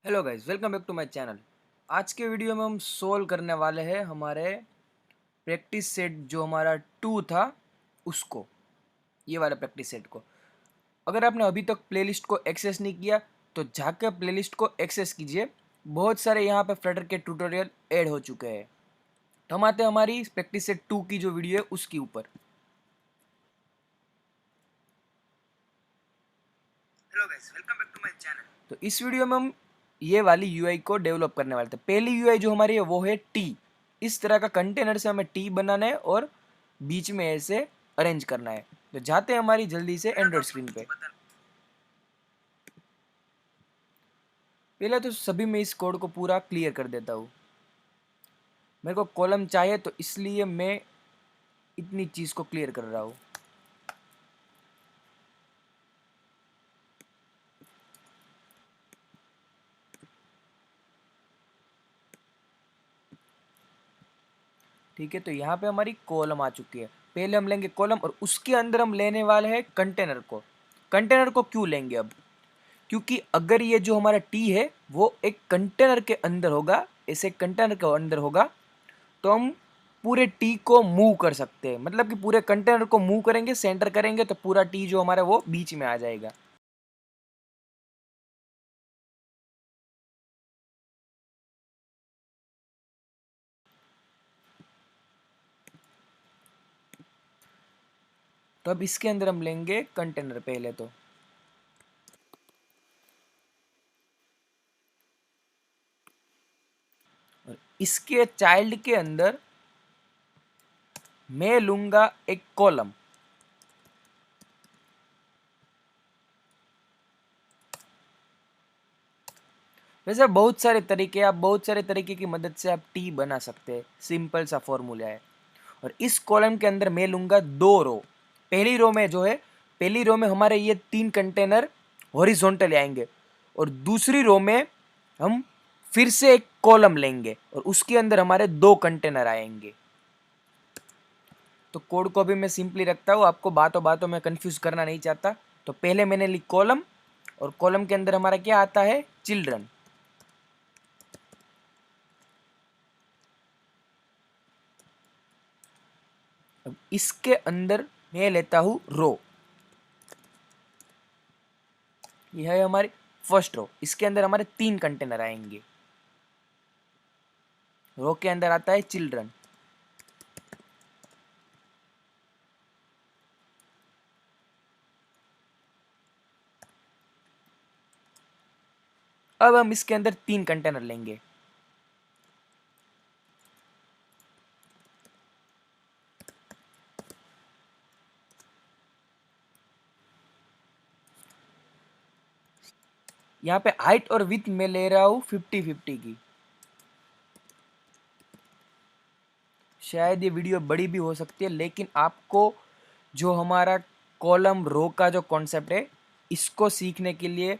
Hello guys, welcome back to my channel. आज के video में हम सोल्व करने वाले हैं हमारे प्रैक्टिस सेट जो हमारा 2 था उसको, ये वाला प्रैक्टिस सेट को। अगर आपने अभी तक प्लेलिस्ट को एक्सेस नहीं किया तो जाकर प्लेलिस्ट को एक्सेस कीजिए। बहुत सारे यहाँ पे फ्लटर के ट्यूटोरियल ऐड हो चुके हैं। तो हम आते हैं हमारी प्रैक्टिस सेट 2 की जो वीडियो है उसके ऊपर। Hello guys, welcome back to my channel. तो इस वीडियो में हम ये वाली यूआई को डेवलप करने वाले थे। पहली यूआई जो हमारी है वो है टी। इस तरह का कंटेनर से हमें टी बनाना है और बीच में ऐसे अरेंज करना है। तो जाते हैं हमारी जल्दी से एंड्रॉइड स्क्रीन पे। पहले तो सभी मैं इस कोड को पूरा क्लियर कर देता हूँ। मेरे को कॉलम चाहिए तो इसलिए मैं इतनी चीज़ को क्लियर कर रहा हूँ। ठीक है, तो यहाँ पे हमारी कॉलम आ चुकी है। पहले हम लेंगे कॉलम और उसके अंदर हम लेने वाले हैं कंटेनर को। कंटेनर को क्यों लेंगे अब? क्योंकि अगर ये जो हमारा टी है वो एक कंटेनर के अंदर होगा, ऐसे कंटेनर के अंदर होगा, तो हम पूरे टी को मूव कर सकते हैं। मतलब कि पूरे कंटेनर को मूव करेंगे, सेंटर करेंगे तो पूरा टी जो हमारा वो बीच में आ जाएगा। तो अब इसके अंदर हम लेंगे कंटेनर पहले तो। और इसके चाइल्ड के अंदर मैं लूंगा एक कॉलम। वैसे बहुत सारे तरीके की मदद से आप टी बना सकते हैं। सिंपल सा फॉर्मूला है। और इस कॉलम के अंदर मैं लूंगा 2 रो। पहली रो में जो है, पहली रो में हमारे ये 3 कंटेनर हॉरिजॉन्टल आएंगे और दूसरी रो में हम फिर से एक कॉलम लेंगे और उसके अंदर हमारे 2 कंटेनर आएंगे। तो कोड को भी मैं सिंपली रखता हूँ, आपको बातों बातों में कंफ्यूज करना नहीं चाहता। तो पहले मैंने ली कॉलम और कॉलम के अंदर हमारा क्या आता है, चिल्ड्रन। अब इसके अंदर मैं लेता हूं रो। यह है हमारी फर्स्ट रो। इसके अंदर हमारे 3 कंटेनर आएंगे। रो के अंदर आता है चिल्ड्रन। अब हम इसके अंदर 3 कंटेनर लेंगे। यहाँ पे हाइट और विड्थ में ले रहा हूं 50-50 की। शायद ये वीडियो बड़ी भी हो सकती है, लेकिन आपको जो हमारा कॉलम रो का जो कॉन्सेप्ट है, इसको सीखने के लिए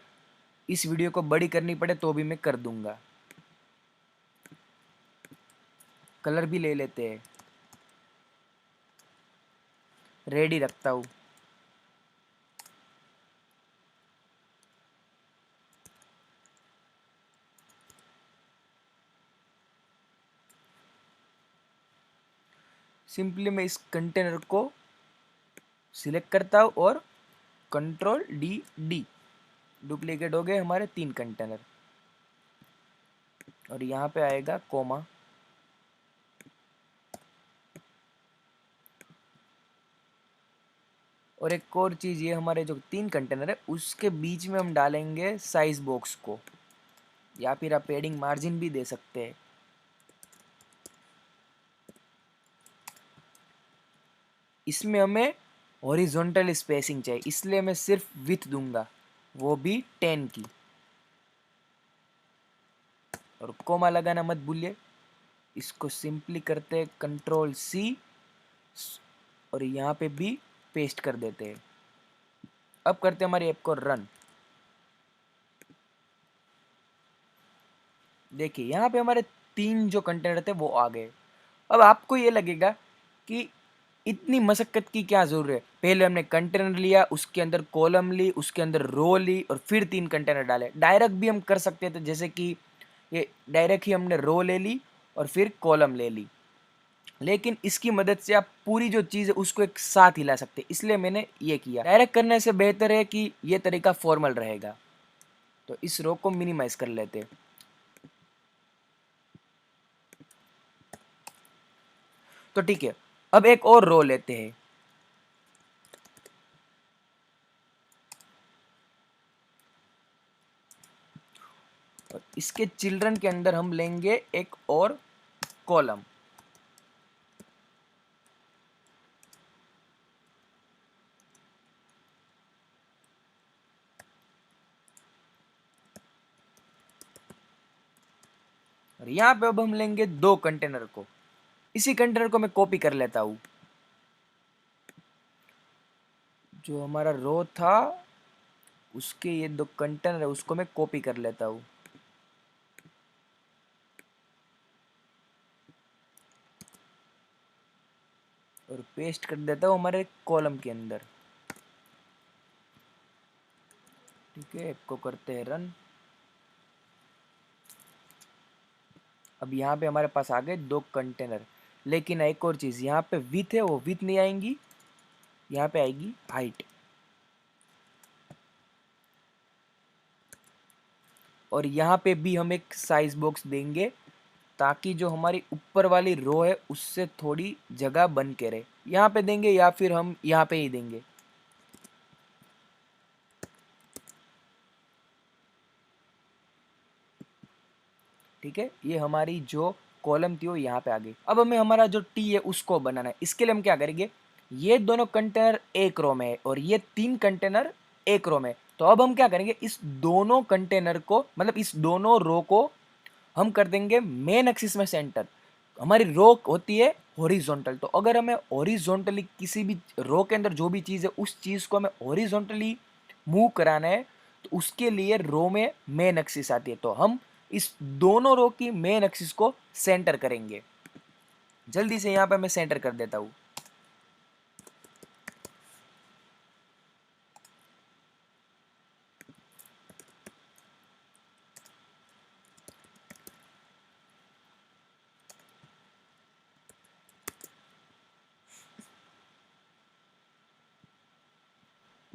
इस वीडियो को बड़ी करनी पड़े तो भी मैं कर दूंगा। कलर भी ले लेते हैं। रेडी रखता हूँ। सिंपली मैं इस कंटेनर को सिलेक्ट करता हूँ और कंट्रोल डी डी, डुप्लीकेट हो गए हमारे 3 कंटेनर। और यहाँ पे आएगा कोमा। और एक और चीज़, ये हमारे जो 3 कंटेनर है उसके बीच में हम डालेंगे साइज बॉक्स को, या फिर आप पेडिंग मार्जिन भी दे सकते हैं। इसमें हमें हॉरिजॉन्टल स्पेसिंग चाहिए, इसलिए मैं सिर्फ विथ दूंगा, वो भी 10 की। और कोमा लगाना मत भूलिए। इसको सिंपली करते हैं कंट्रोल सी और यहाँ पे भी पेस्ट कर देते हैं। अब करते हैं हमारी ऐप को रन। देखिए यहाँ पे हमारे 3 जो कंटेनर थे वो आ गए। अब आपको ये लगेगा कि इतनी मशक्कत की क्या ज़रूरत है। पहले हमने कंटेनर लिया, उसके अंदर कॉलम ली, उसके अंदर रो ली और फिर 3 कंटेनर डाले। डायरेक्ट भी हम कर सकते थे, जैसे कि ये डायरेक्ट ही हमने रो ले ली और फिर कॉलम ले ली, लेकिन इसकी मदद से आप पूरी जो चीज़ है उसको एक साथ हिला सकते हैं, इसलिए मैंने ये किया। डायरेक्ट करने से बेहतर है कि ये तरीका फॉर्मल रहेगा। तो इस रो को मिनिमाइज कर लेते हैं। तो ठीक है, अब एक और रो लेते हैं। और इसके चिल्ड्रन के अंदर हम लेंगे एक और कॉलम। और यहां पे अब हम लेंगे 2 कंटेनर को। इसी कंटेनर को मैं कॉपी कर लेता हूं। जो हमारा रो था उसके ये 2 कंटेनर है, उसको मैं कॉपी कर लेता हूं। और पेस्ट कर देता हूं हमारे कॉलम के अंदर। ठीक है, इसको करते हैं रन। अब यहाँ पे हमारे पास आ गए 2 कंटेनर, लेकिन एक और चीज़, यहाँ पे विथ है वो विथ नहीं आएंगी, यहाँ पे आएगी हाइट। और यहाँ पे भी हम एक साइज बॉक्स देंगे, ताकि जो हमारी ऊपर वाली रो है उससे थोड़ी जगह बन के रहे। यहाँ पे देंगे या फिर हम यहाँ पे ही देंगे। ठीक है, ये हमारी जो कॉलम थी वो यहाँ पे आ गई। अब हमें हमारा जो टी है उसको बनाना है। इसके लिए हम क्या करेंगे, ये दोनों कंटेनर एक रो में है और ये 3 कंटेनर एक रो में। तो अब हम क्या करेंगे, इस दोनों कंटेनर को, मतलब इस दोनों रो को हम कर देंगे मेन एक्सिस में सेंटर। हमारी रो होती है हॉरिजॉन्टल, तो अगर हमें हॉरिजॉन्टली किसी भी रो के अंदर जो भी चीज़ है उस चीज़ को हमें हॉरिजॉन्टली मूव कराना है, तो उसके लिए रो में मेन एक्सिस आती है। तो हम इस दोनों रो की मेन एक्सिस को सेंटर करेंगे। जल्दी से यहाँ पे मैं सेंटर कर देता हूँ।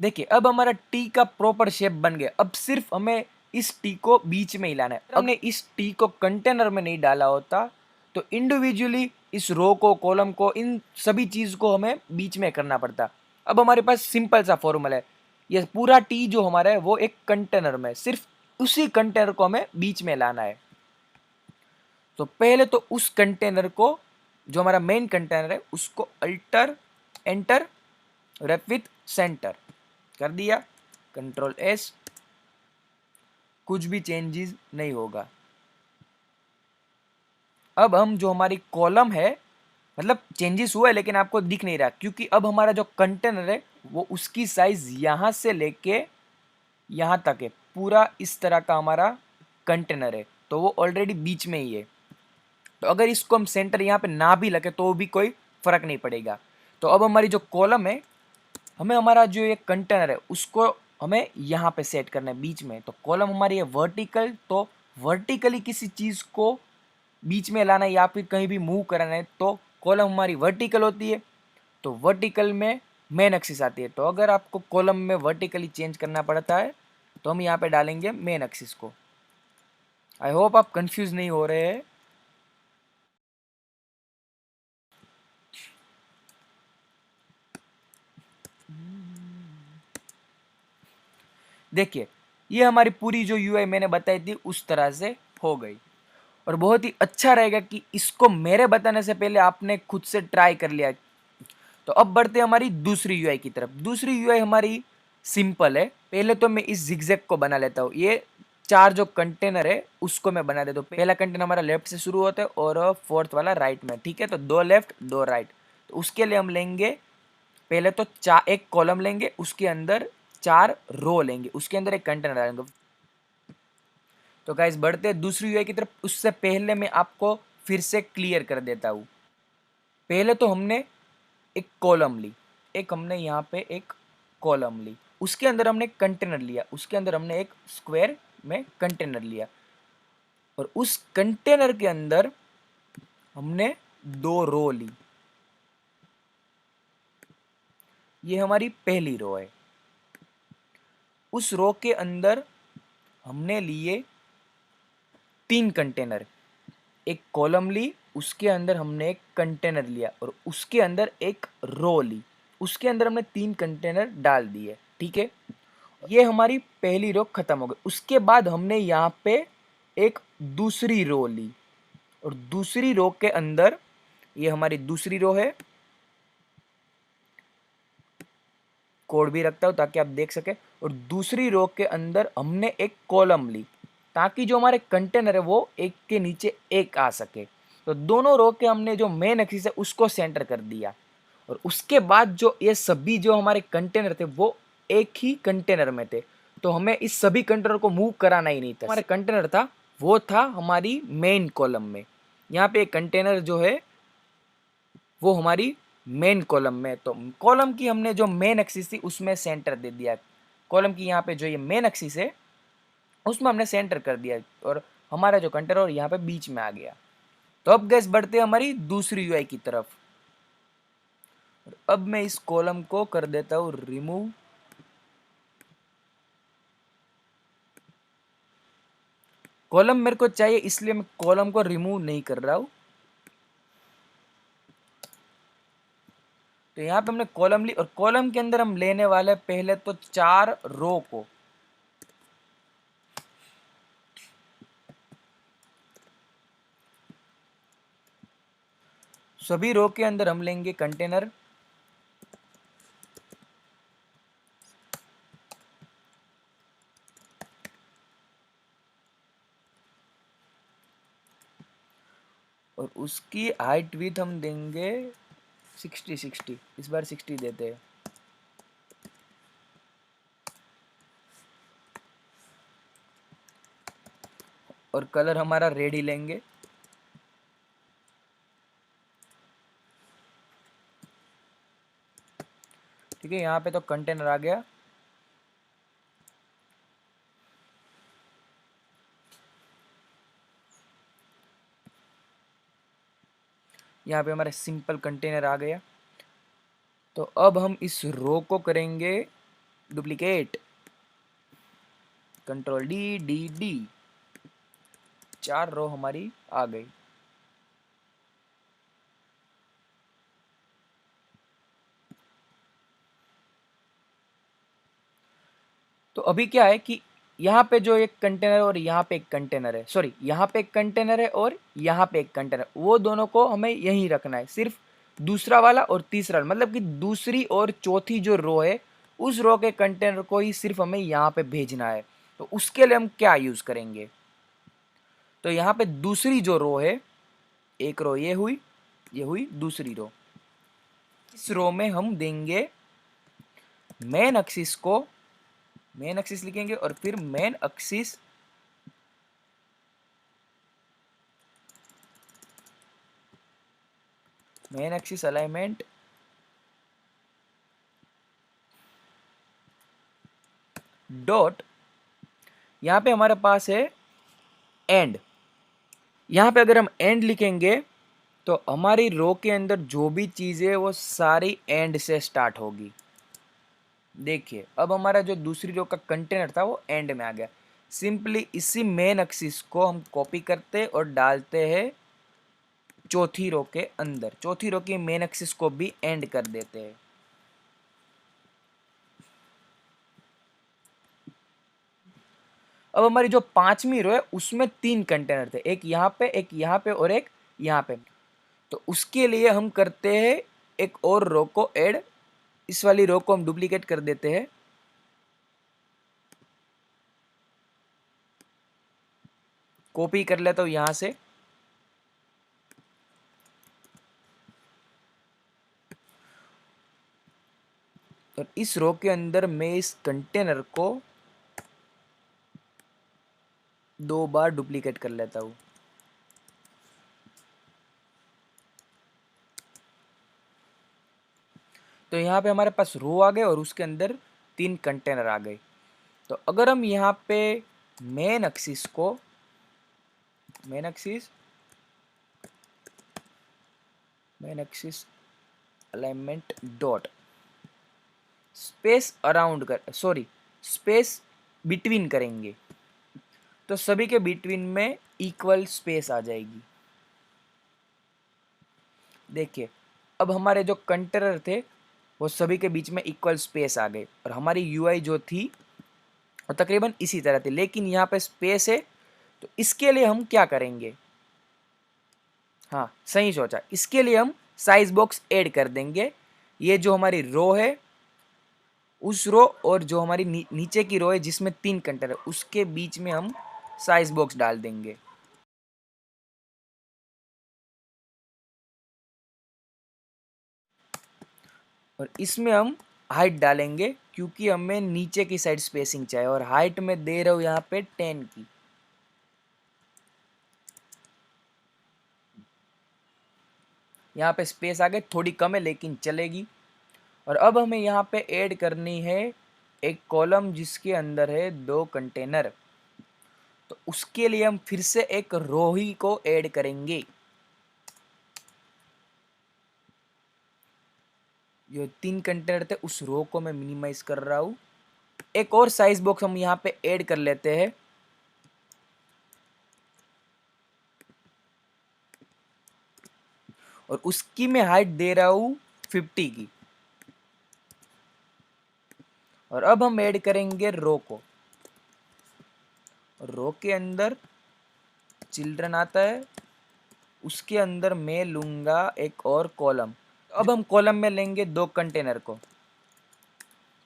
देखिए, अब हमारा टी का प्रॉपर शेप बन गया। अब सिर्फ हमें इस टी को बीच में ही लाना है। हमने इस टी को कंटेनर में नहीं डाला होता तो इंडिविजुअली इस रो को, कॉलम को, इन सभी चीज को हमें बीच में करना पड़ता। अब हमारे पास सिंपल सा फॉर्मूला है। ये पूरा टी जो हमारा है वो एक कंटेनर में, सिर्फ उसी कंटेनर को हमें बीच में लाना है। तो पहले तो उस कंटेनर को, जो हमारा मेन कंटेनर है, उसको alt enter wrap with centre कर दिया, कंट्रोल एस। कुछ भी चेंजेस नहीं होगा। अब हम जो हमारी कॉलम है, मतलब चेंजेस हुआ है लेकिन आपको दिख नहीं रहा, क्योंकि अब हमारा जो कंटेनर है वो उसकी साइज यहां से लेके यहां तक है। पूरा इस तरह का हमारा कंटेनर है, तो वो ऑलरेडी बीच में ही है। तो अगर इसको हम सेंटर यहाँ पे ना भी लगे तो भी कोई फर्क नहीं पड़ेगा। तो अब हमारी जो कॉलम है, हमें हमारा जो ये कंटेनर है उसको हमें यहाँ पे सेट करना है बीच में। तो कॉलम हमारी है वर्टिकल, तो वर्टिकली किसी चीज़ को बीच में लाना है या फिर कहीं भी मूव कराना है तो कॉलम हमारी वर्टिकल होती है। तो वर्टिकल में मेन एक्सिस आती है। तो अगर आपको कॉलम में वर्टिकली चेंज करना पड़ता है तो हम यहाँ पे डालेंगे मेन एक्सिस को। आई होप आप कंफ्यूज नहीं हो रहे हैं। देखिए, ये हमारी पूरी जो यूआई मैंने बताई थी उस तरह से हो गई। और बहुत ही अच्छा रहेगा कि इसको मेरे बताने से पहले आपने खुद से ट्राई कर लिया। तो अब बढ़ते हैं हमारी दूसरी यूआई की तरफ। दूसरी यूआई हमारी सिंपल है। पहले तो मैं इस जिगजैग को बना लेता हूँ। ये 4 जो कंटेनर है उसको मैं बना देता हूँ। पहला कंटेनर हमारा लेफ्ट से शुरू होता है और फोर्थ वाला राइट में। ठीक है, तो 2 लेफ्ट 2 राइट। तो उसके लिए हम लेंगे, पहले तो एक कॉलम लेंगे, उसके अंदर 4 रो लेंगे, उसके अंदर एक कंटेनर डालेंगे। तो गाइस बढ़ते हैं दूसरी यूआई की तरफ। उससे पहले मैं आपको फिर से क्लियर कर देता हूँ। पहले तो हमने एक कॉलम ली, एक हमने यहाँ पे एक कॉलम ली, उसके अंदर हमने कंटेनर लिया, उसके अंदर हमने एक स्क्वायर में कंटेनर लिया, और उस कंटेनर के अंदर हमने दो रो ली। ये हमारी पहली रो है। उस रो के अंदर हमने लिए तीन कंटेनर, एक कॉलम ली, उसके अंदर हमने एक कंटेनर लिया, और उसके अंदर एक रो ली, उसके अंदर हमने तीन कंटेनर डाल दिए। ठीक है, ये हमारी पहली रो खत्म हो गई। उसके बाद हमने यहाँ पे एक दूसरी रो ली, और दूसरी रो के अंदर, ये हमारी दूसरी रो है, कोड भी रखता हूं ताकि आप देख सके, और दूसरी रो के अंदर हमने एक कॉलम ली, ताकि जो हमारे कंटेनर है वो एक के नीचे एक आ सके। तो दोनों रो के हमने जो मेन एक्सिस है उसको सेंटर कर दिया, और उसके बाद जो ये सभी जो हमारे कंटेनर थे वो एक ही कंटेनर में थे, तो हमें इस सभी कंटेनर को मूव कराना ही नहीं था। हमारे कंटेनर था वो था हमारी मेन कॉलम में। यहाँ पे कंटेनर जो है वो हमारी मेन कॉलम में, तो कॉलम की हमने जो मेन एक्सिस थी उसमें सेंटर दे दिया। कॉलम की यहाँ पे जो ये मेन एक्सिस है उसमें हमने सेंटर कर दिया, और हमारा जो कंटेनर यहाँ पे बीच में आ गया। तो अब गैस बढ़ते हैं हमारी दूसरी यूआई की तरफ। और अब मैं इस कॉलम को कर देता हूँ रिमूव। कॉलम मेरे को चाहिए इसलिए मैं कॉलम को रिमूव नहीं कर रहा हूँ। तो यहाँ पे हमने कॉलम ली, और कॉलम के अंदर हम लेने वाले पहले तो चार रो को। सभी रो के अंदर हम लेंगे कंटेनर, और उसकी हाइट विड्थ हम देंगे 60 इस बार 60 देते हैं। और कलर हमारा रेड ही लेंगे। ठीक है, यहाँ पे तो कंटेनर आ गया। यहाँ पे हमारा सिंपल कंटेनर आ गया। तो अब हम इस रो को करेंगे duplicate, control D D D, चार रो हमारी आ गई। तो अभी क्या है कि यहाँ पे जो एक कंटेनर और यहाँ पे एक कंटेनर है, सॉरी यहाँ पे एक कंटेनर है और यहाँ पे एक कंटेनर, वो दोनों को हमें यहीं रखना है। सिर्फ दूसरा वाला और तीसरा, मतलब कि दूसरी और चौथी जो रो है उस रो के कंटेनर को ही सिर्फ हमें यहाँ पे भेजना है। तो उसके लिए हम क्या यूज़ करेंगे, तो यहाँ पे दूसरी जो रो है, एक रो ये हुई दूसरी रो। इस रो में हम देंगे मेन एक्सिस को, मेन एक्सिस लिखेंगे और फिर मेन एक्सिस अलाइनमेंट डॉट, यहां पे हमारे पास है एंड। यहां पे अगर हम एंड लिखेंगे तो हमारी रो के अंदर जो भी चीजें है वो सारी एंड से स्टार्ट होगी। देखिए अब हमारा जो दूसरी रो का कंटेनर था वो एंड में आ गया। सिंपली इसी मेन एक्सिस को हम कॉपी करते और डालते हैं चौथी रो के अंदर, चौथी रो की मेन एक्सिस को भी एंड कर देते हैं। अब हमारी जो पांचवी रो है उसमें तीन कंटेनर थे, एक यहाँ पे और एक यहाँ पे। तो उसके लिए हम करते हैं एक और रो को ऐड, इस वाली रो को हम डुप्लीकेट कर देते हैं, कॉपी कर लेता हूं यहां से, और इस रो के अंदर मैं इस कंटेनर को दो बार डुप्लीकेट कर लेता हूं। तो यहाँ पे हमारे पास रो आ गए और उसके अंदर 3 कंटेनर आ गए। तो अगर हम यहाँ पे main axis alignment dot space between करेंगे तो सभी के बिटवीन में इक्वल स्पेस आ जाएगी। देखिए अब हमारे जो कंटेनर थे वो सभी के बीच में इक्वल स्पेस आ गए और हमारी यूआई जो थी वो तकरीबन इसी तरह थी, लेकिन यहाँ पे स्पेस है। तो इसके लिए हम क्या करेंगे, हाँ सही सोचा, इसके लिए हम साइज बॉक्स ऐड कर देंगे। ये जो हमारी रो है उस रो और जो हमारी नीचे की रो है जिसमें 3 कंटेनर उसके बीच में हम साइज बॉक्स डाल देंगे। और इसमें हम हाइट डालेंगे क्योंकि हमें नीचे की साइड स्पेसिंग चाहिए और हाइट में दे रहा हूँ यहाँ पे 10 की। यहाँ पे स्पेस आगे थोड़ी कम है लेकिन चलेगी। और अब हमें यहाँ पे ऐड करनी है एक कॉलम जिसके अंदर है 2 कंटेनर। तो उसके लिए हम फिर से एक रो ही को ऐड करेंगे। जो 3 कंटेनर थे उस रो को मैं मिनिमाइज कर रहा हूँ। एक और साइज बॉक्स हम यहाँ पे ऐड कर लेते हैं। और उसकी मैं हाइट दे रहा हूँ 50 की। और अब हम ऐड करेंगे रो को। रो के अंदर चिल्ड्रन आता है, उसके अंदर मैं लूंगा एक और कॉलम। अब हम कॉलम में लेंगे 2 कंटेनर को।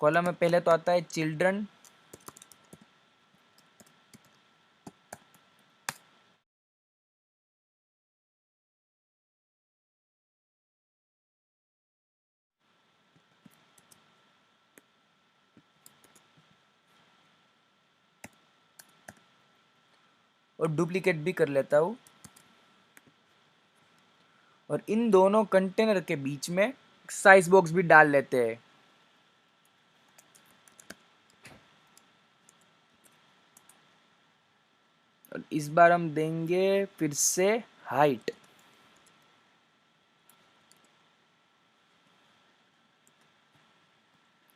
कॉलम में पहले तो आता है चिल्ड्रन, और डुप्लीकेट भी कर लेता हूँ। और इन दोनों कंटेनर के बीच में साइज बॉक्स भी डाल लेते हैं। और इस बार हम देंगे फिर से हाइट।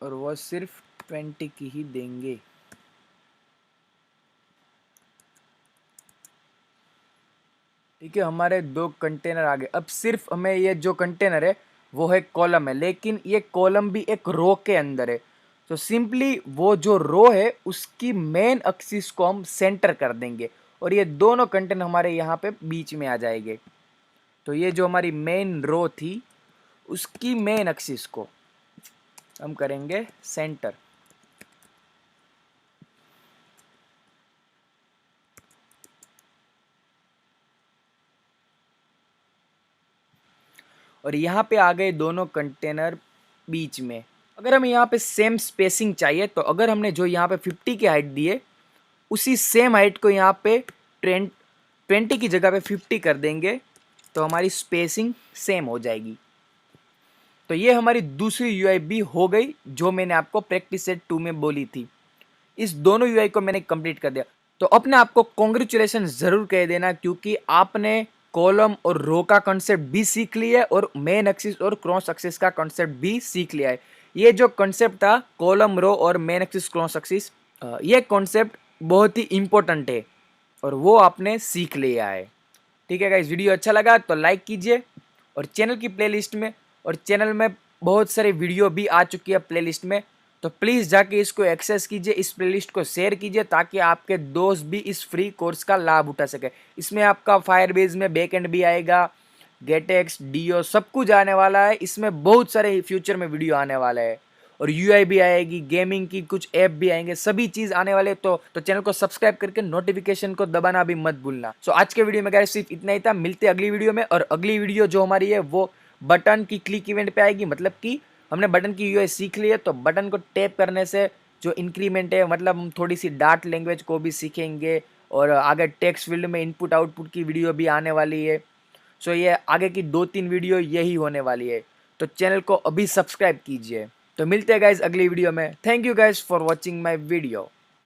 और वो सिर्फ 20 की ही देंगे। ठीक है, हमारे 2 कंटेनर आ गए। अब सिर्फ हमें ये जो कंटेनर है वो है कॉलम है, लेकिन ये कॉलम भी एक रो के अंदर है। तो सिंपली वो जो रो है उसकी मेन एक्सिस को हम सेंटर कर देंगे और ये दोनों कंटेनर हमारे यहाँ पे बीच में आ जाएंगे। तो ये जो हमारी मेन रो थी उसकी मेन एक्सिस को हम करेंगे सेंटर। और यहाँ पे आ गए दोनों कंटेनर बीच में। अगर हमें यहाँ पे सेम स्पेसिंग चाहिए तो अगर हमने जो यहाँ पे 50 की हाइट दी है उसी सेम हाइट को यहाँ पे 20 की जगह पे 50 कर देंगे तो हमारी स्पेसिंग सेम हो जाएगी। तो ये हमारी दूसरी यूआई भी हो गई जो मैंने आपको प्रैक्टिस सेट 2 में बोली थी। इस दोनों यूआई को मैंने कंप्लीट कर दिया। तो अपने आपको कॉन्ग्रेचुलेशन ज़रूर कह देना क्योंकि आपने कॉलम और रो का कॉन्सेप्ट भी सीख लिया है और मेन एक्सिस और क्रॉस एक्सिस का कॉन्सेप्ट भी सीख लिया है। ये जो कॉन्सेप्ट था कॉलम रो और मेन एक्सिस क्रॉस एक्सिस, ये कॉन्सेप्ट बहुत ही इंपॉर्टेंट है और वो आपने सीख लिया है। ठीक है गाइस, वीडियो अच्छा लगा तो लाइक कीजिए और चैनल की प्लेलिस्ट में और चैनल में बहुत सारे वीडियो भी आ चुकी है प्लेलिस्ट में, तो प्लीज़ जाके इसको एक्सेस कीजिए, इस प्लेलिस्ट को शेयर कीजिए ताकि आपके दोस्त भी इस फ्री कोर्स का लाभ उठा सके। इसमें आपका फायरबेस में बैकएंड भी आएगा, गेटेक्स डीओ सब कुछ आने वाला है। इसमें बहुत सारे फ्यूचर में वीडियो आने वाला है और यूआई भी आएगी, गेमिंग की कुछ ऐप भी आएंगे, सभी चीज़ आने वाले। तो चैनल को सब्सक्राइब करके नोटिफिकेशन को दबाना भी मत भूलना। सो आज के वीडियो में गाइस सिर्फ इतना ही था। मिलते अगली वीडियो में और अगली वीडियो जो हमारी है वो बटन की क्लिक इवेंट पे आएगी। मतलब कि हमने बटन की यूआई सीख ली है तो बटन को टैप करने से जो इंक्रीमेंट है, मतलब हम थोड़ी सी डार्ट लैंग्वेज को भी सीखेंगे और आगे टेक्स्ट फील्ड में इनपुट आउटपुट की वीडियो भी आने वाली है। सो ये आगे की 2-3 वीडियो यही होने वाली है। तो चैनल को अभी सब्सक्राइब कीजिए। तो मिलते हैं गाइज अगली वीडियो में। Thank you guys for watching my video.